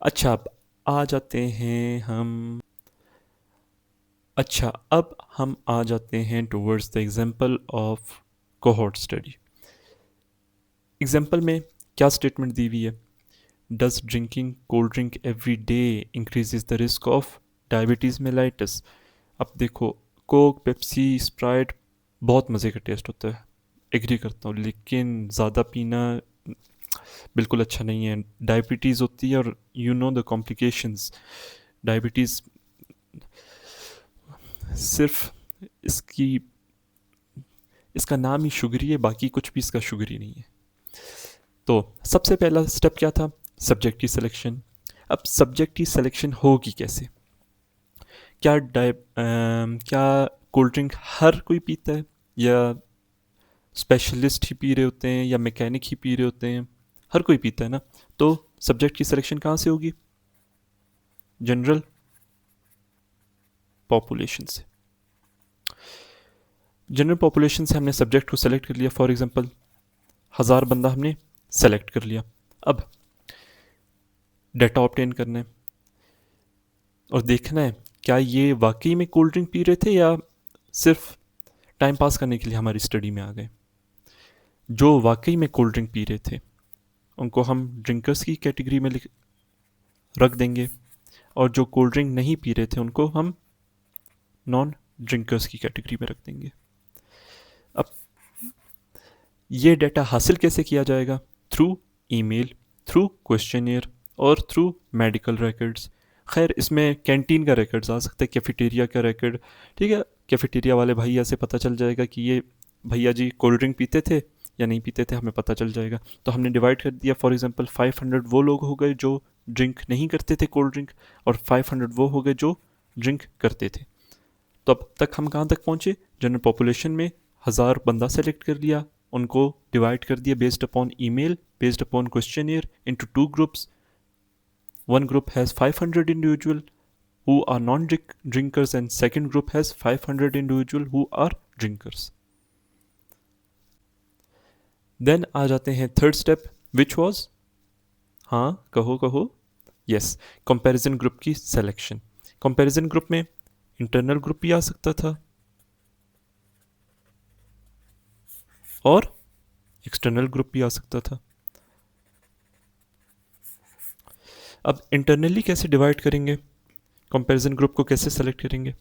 अच्छा, अब आ जाते हैं हम अच्छा अब हम आ जाते हैं towards the example of cohort study. Example में क्या स्टेटमेंट दी हुई है? Does drinking cold drink every day increases the risk of diabetes mellitus? अब देखो, कोक, पेप्सी, स्प्राइट बहुत मज़े का टेस्ट होता है, एग्री करता हूँ, लेकिन ज़्यादा पीना बिल्कुल अच्छा नहीं है। डायबिटीज़ होती है और you know the complications. Diabetes सिर्फ इसकी इसका नाम ही शुगरी है, बाकी कुछ भी इसका शुगरी नहीं है। तो सबसे पहला स्टेप क्या था? सब्जेक्ट की सिलेक्शन। अब सब्जेक्ट की सिलेक्शन होगी कैसे? क्या कोल्ड ड्रिंक हर कोई पीता है, या स्पेशलिस्ट ही पी रहे होते हैं, या मैकेनिक ही पी रहे होते हैं? हर कोई पीता है ना। तो सब्जेक्ट की सिलेक्शन कहाँ से होगी? जनरल पॉपुलेशन से। जनरल पॉपुलेशन से हमने सब्जेक्ट को सेलेक्ट कर लिया। फॉर एग्जांपल 1000 बंदा हमने सेलेक्ट कर लिया। अब डाटा ऑब्टेन करना है और देखना है क्या ये वाकई में कोल्ड ड्रिंक पी रहे थे, या सिर्फ टाइम पास करने के लिए हमारी स्टडी में आ गए। जो वाकई में कोल्ड ड्रिंक पी रहे थे उनको हम ड्रिंकर्स की कैटेगरी में रख देंगे, और जो कोल्ड ड्रिंक नहीं पी रहे थे उनको हम नॉन ड्रिंकर्स की कैटेगरी में रख देंगे। अब ये डाटा हासिल कैसे किया जाएगा? थ्रू ईमेल, थ्रू क्वेश्चनियर और थ्रू मेडिकल रिकॉर्ड्स। खैर, इसमें कैंटीन का रिकॉर्ड्स आ सकता है, कैफेटेरिया का रिकॉर्ड। ठीक है, कैफेटेरिया वाले भैया से पता चल जाएगा कि ये भैया जी कोल्ड ड्रिंक पीते थे या नहीं पीते थे, हमें पता चल जाएगा। तो हमने डिवाइड कर दिया। फॉर एग्जांपल 500 वो लोग हो गए जो ड्रिंक नहीं करते थे कोल्ड ड्रिंक, और 500 वो हो गए जो ड्रिंक करते थे। तो अब तक हम कहाँ तक पहुँचे? जनरल पॉपुलेशन में 1000 बंदा सेलेक्ट कर लिया, उनको डिवाइड कर दिया based upon email, based upon questionnaire into two groups. One group has 500 individual who are non-drinkers and second group has 500 individual who are drinkers. Then आ जाते हैं थर्ड स्टेप, which was, हाँ कहो कहो, यस, कंपैरिजन ग्रुप की selection. Comparison group में internal group भी आ सकता था और एक्सटर्नल ग्रुप भी आ सकता था। अब इंटरनली कैसे डिवाइड करेंगे? कंपैरिजन ग्रुप को कैसे सेलेक्ट करेंगे?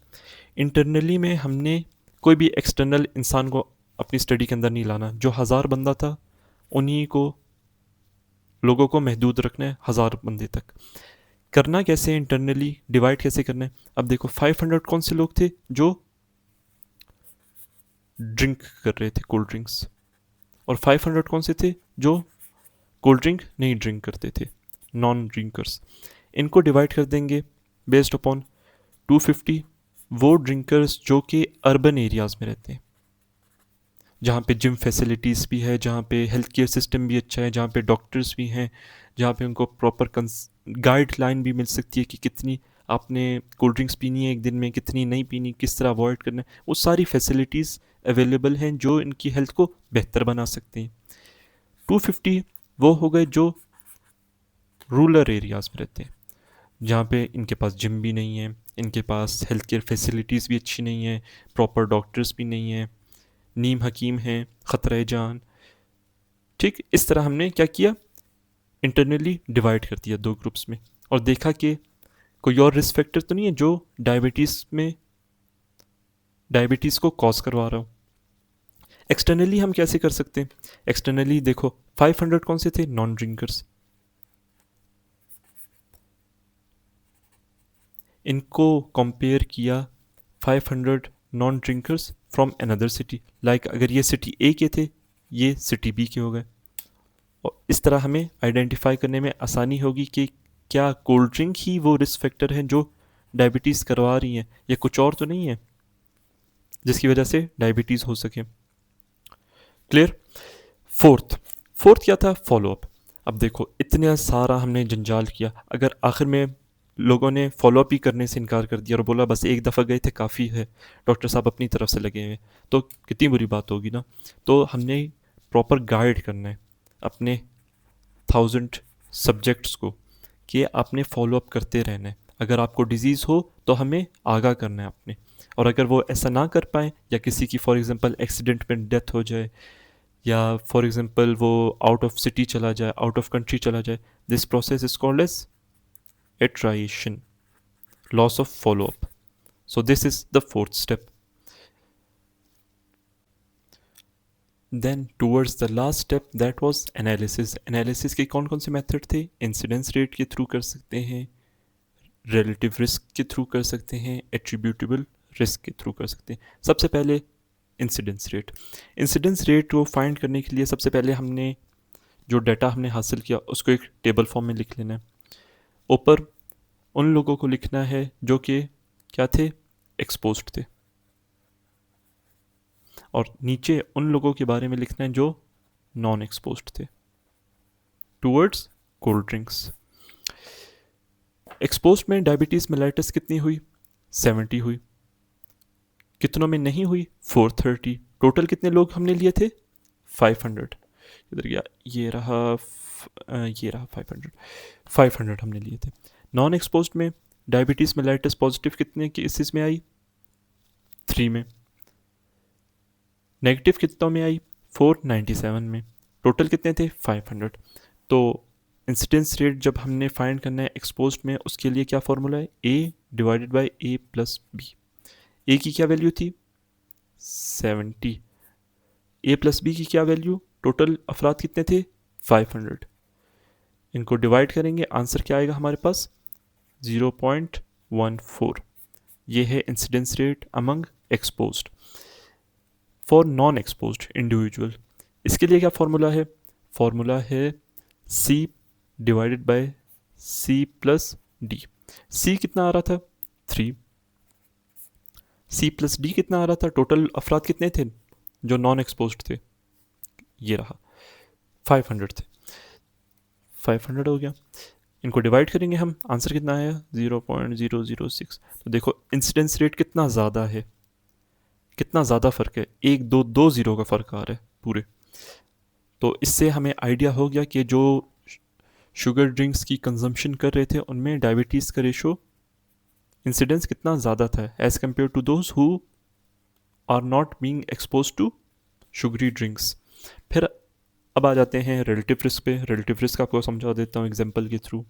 इंटरनली में हमने कोई भी एक्सटर्नल इंसान को अपनी स्टडी के अंदर नहीं लाना। जो 1000 बंदा था उन्हीं को लोगों को महदूद रखना है 1000 बंदे तक। करना कैसे? इंटरनली डिवाइड कैसे करना है? अब देखो 500 कौन से लोग थे जो ड्रिंक कर रहे थे कोल्ड ड्रिंक्स, और 500 कौन से थे जो कोल्ड ड्रिंक नहीं ड्रिंक करते थे, नॉन ड्रिंकर्स। इनको डिवाइड कर देंगे बेस्ड अपॉन 250 वो ड्रिंकर्स जो कि अर्बन एरियाज़ में रहते हैं, जहाँ पे जिम फैसिलिटीज़ भी है, जहाँ पे हेल्थ केयर सिस्टम भी अच्छा है, जहाँ पे डॉक्टर्स भी हैं, जहाँ पे उनको प्रॉपर गाइडलाइन भी मिल सकती है कि कितनी आपने कोल्ड ड्रिंक्स पीनी है एक दिन में, कितनी नहीं पीनी, किस तरह अवॉइड करना है। वो सारी फैसिलिटीज़ अवेलेबल हैं जो इनकी हेल्थ को बेहतर बना सकते हैं। 250 वो हो गए जो रूरल एरियाज़ में रहते हैं, जहाँ पे इनके पास जिम भी नहीं है, इनके पास हेल्थ केयर फैसिलिटीज़ भी अच्छी नहीं है, प्रॉपर डॉक्टर्स भी नहीं है, नीम हकीम हैं, ख़तरा जान। ठीक, इस तरह हमने क्या किया? इंटरनली डिवाइड कर दिया दो ग्रुप्स में, और देखा कि कोई और रिस्क फैक्टर तो नहीं है जो डायबिटीज़ को कॉज करवा रहा हो। एक्सटर्नली हम कैसे कर सकते हैं? एक्सटर्नली देखो 500 कौन से थे? Non drinkers. इनको कंपेयर किया 500 non drinkers from another city. Like अगर ये सिटी ए के थे, ये सिटी बी के हो गए, और इस तरह हमें आइडेंटिफाई करने में आसानी होगी कि क्या कोल्ड ड्रिंक ही वो रिस्क फैक्टर हैं जो डायबिटीज़ करवा रही हैं, या कुछ और तो नहीं है जिसकी वजह से डायबिटीज़ हो सके। क्लियर? फोर्थ फोर्थ क्या था? फॉलोअप। अब देखो, इतना सारा हमने जंजाल किया, अगर आखिर में लोगों ने फॉलोअप ही करने से इनकार कर दिया और बोला बस एक दफ़ा गए थे काफ़ी है, डॉक्टर साहब अपनी तरफ से लगे हुए, तो कितनी बुरी बात होगी ना। तो हमने प्रॉपर गाइड करना है अपने 1000 सब्जेक्ट्स को कि आपने फॉलो अप करते रहना है। अगर आपको डिजीज़ हो तो हमें आगाह करना है आपने, और अगर वो ऐसा ना कर पाएँ या किसी की फॉर एग्जांपल एक्सीडेंट में डेथ हो जाए या फॉर एग्जांपल वो आउट ऑफ सिटी चला जाए, आउट ऑफ कंट्री चला जाए, this process is called as attrition, loss of follow up. So this is the fourth step. Then towards the last step that was analysis. Analysis के कौन कौन से method थे? Incidence rate के through कर सकते हैं, रिलेटिव रिस्क के थ्रू कर सकते हैं, एट्रीब्यूटेबल रिस्क के थ्रू कर सकते हैं। सबसे पहले इंसिडेंस रेट। इंसिडेंस रेट को फाइंड करने के लिए सबसे पहले हमने जो डाटा हमने हासिल किया उसको एक टेबल फॉर्म में लिख लेना है। ऊपर उन लोगों को लिखना है जो कि क्या थे, एक्सपोज्ड थे, और नीचे उन लोगों के बारे में लिखना है जो नॉन एक्सपोज्ड थे। Towards cold drinks. एक्सपोज्ड में डायबिटीज़ मेलाइटिस कितनी हुई? 70 हुई। कितनों में नहीं हुई? 430। टोटल कितने लोग हमने लिए थे? 500। इधर गया, ये रहा 500 हमने लिए थे। नॉन एक्सपोज्ड में डायबिटीज़ मेलाइटिस पॉजिटिव कितने केसेस में आई? 3 में। नेगेटिव कितनों में आई? 497 में। टोटल कितने थे? 500। तो इंसिडेंस रेट जब हमने फाइंड करना है एक्सपोज्ड में, उसके लिए क्या फॉर्मूला है? A divided by a plus b. A की क्या वैल्यू थी? 70। ए प्लस बी की क्या वैल्यू? टोटल अफराद कितने थे? 500। इनको डिवाइड करेंगे, आंसर क्या आएगा हमारे पास? 0.14। ये है incidence rate among exposed. For non exposed individual, इसके लिए क्या फॉर्मूला है? फॉर्मूला है C divided by C plus D. C कितना आ रहा था? 3। C प्लस डी कितना आ रहा था? टोटल अफराद कितने थे जो नॉन एक्सपोज्ड थे? ये रहा 500 थे। 500 हो गया, इनको डिवाइड करेंगे हम, आंसर कितना आया? 0.006। तो देखो इंसिडेंस रेट कितना ज़्यादा है, कितना ज़्यादा फ़र्क है, एक दो दो ज़ीरो का फ़र्क आ रहा है पूरे। तो इससे हमें आइडिया हो गया कि जो शुगर ड्रिंक्स की कंजम्पशन कर रहे थे उनमें डायबिटीज़ का रेशो इंसिडेंस कितना ज़्यादा था as compare to those who are not being expose to sugary drinks. फिर अब आ जाते हैं रिलेटिव रिस्क पे। रिलेटिव रिस्क आपको समझा देता हूँ एग्जांपल के थ्रू।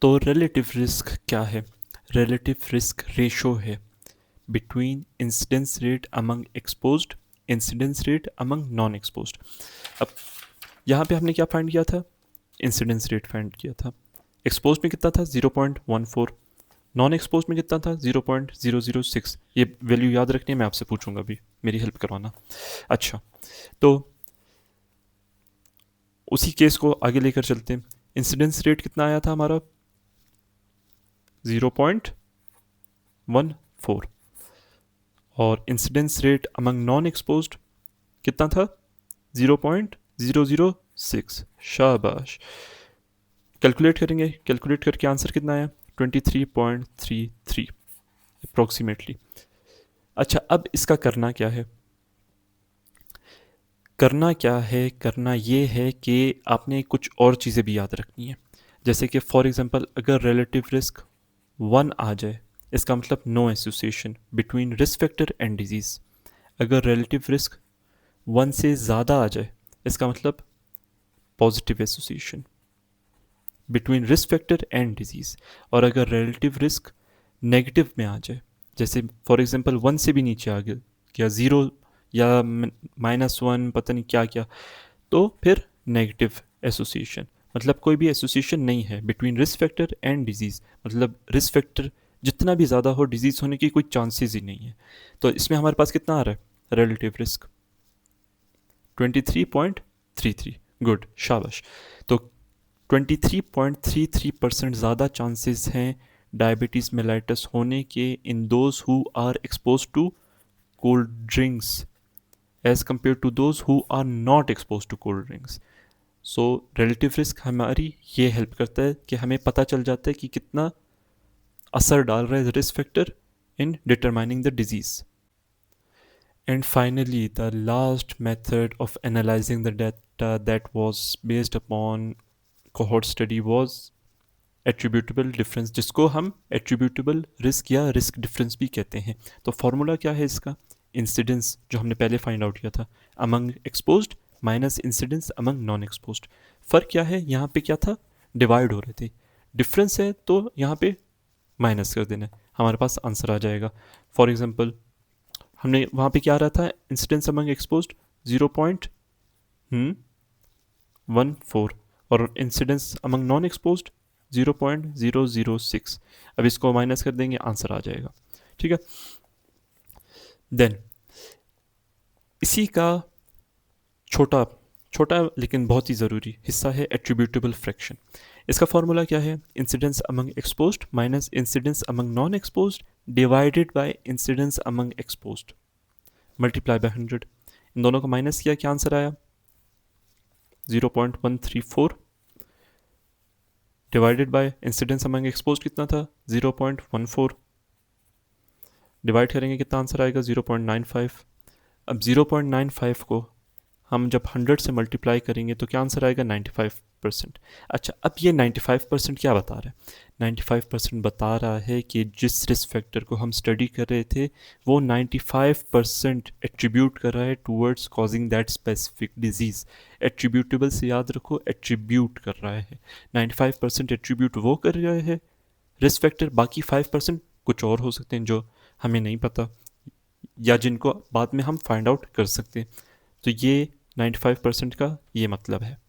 तो रिलेटिव रिस्क क्या है? रिलेटिव रिस्क रेशो है between incidence rate among exposed, incidence rate among non exposed. अब यहाँ पे हमने क्या फाइंड किया था? इंसिडेंस रेट फाइंड किया था। एक्सपोज्ड में कितना था? 0.14। नॉन एक्सपोज्ड में कितना था? 0.006। ये वैल्यू याद रखनी है, मैं आपसे पूछूंगा अभी, मेरी हेल्प करवाना। अच्छा, तो उसी केस को आगे लेकर चलते हैं। इंसिडेंस रेट कितना आया था हमारा? 0.14। और incidence rate among non exposed कितना था? 0.006। शाबाश। कैलकुलेट करेंगे, कैलकुलेट करके आंसर कितना आया? 23.33 अप्रॉक्सीमेटली। अच्छा, अब इसका करना क्या है? करना क्या है? करना ये है कि आपने कुछ और चीज़ें भी याद रखनी है। जैसे कि फॉर एग्जांपल अगर रिलेटिव रिस्क 1 आ जाए, इसका मतलब no association between risk factor and disease. अगर रिलेटिव रिस्क 1 से ज़्यादा आ जाए, इसका मतलब positive association between risk factor and disease. और अगर रिलेटिव रिस्क नेगेटिव में आ जाए, जैसे फॉर एग्जांपल 1 से भी नीचे आ गया 0 या -1, पता नहीं क्या क्या, तो फिर नेगेटिव एसोसिएशन, मतलब कोई भी एसोसिएशन नहीं है between risk factor and disease. मतलब रिस्क फैक्टर जितना भी ज़्यादा हो, डिजीज़ होने की कोई चांसेस ही नहीं है। तो इसमें हमारे पास कितना आ रहा है रिलेटिव रिस्क? 23.33। गुड, शाबाश। तो 23.33% ज़्यादा चांसेस हैं डायबिटीज़ मेलाइटस होने के in those who are expose to cold drinks as compare to those who are not expose to cold drinks. So relative risk हमारी ये हेल्प करता है कि हमें पता चल जाता है कि कितना असर डाल रहा है risk factor in determining the disease. And finally, the last method of analyzing the data that was based upon cohort study was attributable difference, जिसको हम एट्रीब्यूटेबल रिस्क या रिस्क डिफरेंस भी कहते हैं। तो फॉर्मूला क्या है इसका? इंसिडेंस जो हमने पहले फाइंड आउट किया था, among exposed minus incidence among non exposed. फ़र्क क्या है, यहाँ पे क्या था, डिवाइड हो रहे थे, डिफरेंस है तो यहाँ पे माइनस कर देना है, हमारे पास आंसर आ जाएगा। फॉर एग्जांपल हमने वहाँ पे क्या आ रहा था, इंसिडेंस अमंग एक्सपोज्ड 0.14 और इंसिडेंस अमंग नॉन एक्सपोज्ड 0.006। अब इसको माइनस कर देंगे, आंसर आ जाएगा। ठीक है, देन इसी का छोटा छोटा लेकिन बहुत ही ज़रूरी हिस्सा है एट्रीब्यूटेबल फ्रैक्शन। इसका फॉर्मूला क्या है? Incidence among exposed minus incidence among non exposed divided by incidence among exposed multiply by 100। इन दोनों को माइनस किया, क्या आंसर आया? 0.134 divided by incidence among exposed कितना था? 0.14। डिवाइड करेंगे कितना आंसर आएगा? 0.95। अब 0.95 को हम जब 100 से मल्टीप्लाई करेंगे तो क्या आंसर आएगा? 95%। अच्छा, अब ये 95% क्या बता रहा है? 95% बता रहा है कि जिस रिस्क फैक्टर को हम स्टडी कर रहे थे वो 95% एट्रीब्यूट कर रहा है towards causing that specific disease. Attributable से याद रखो, एट्रीब्यूट कर रहा है। 95% एट्रीब्यूट वो कर रहा है रिस्क फैक्टर, बाकी 5% कुछ और हो सकते हैं जो हमें नहीं पता या जिनको बाद में हम फाइंड आउट कर सकते हैं। तो ये 95% का ये मतलब है।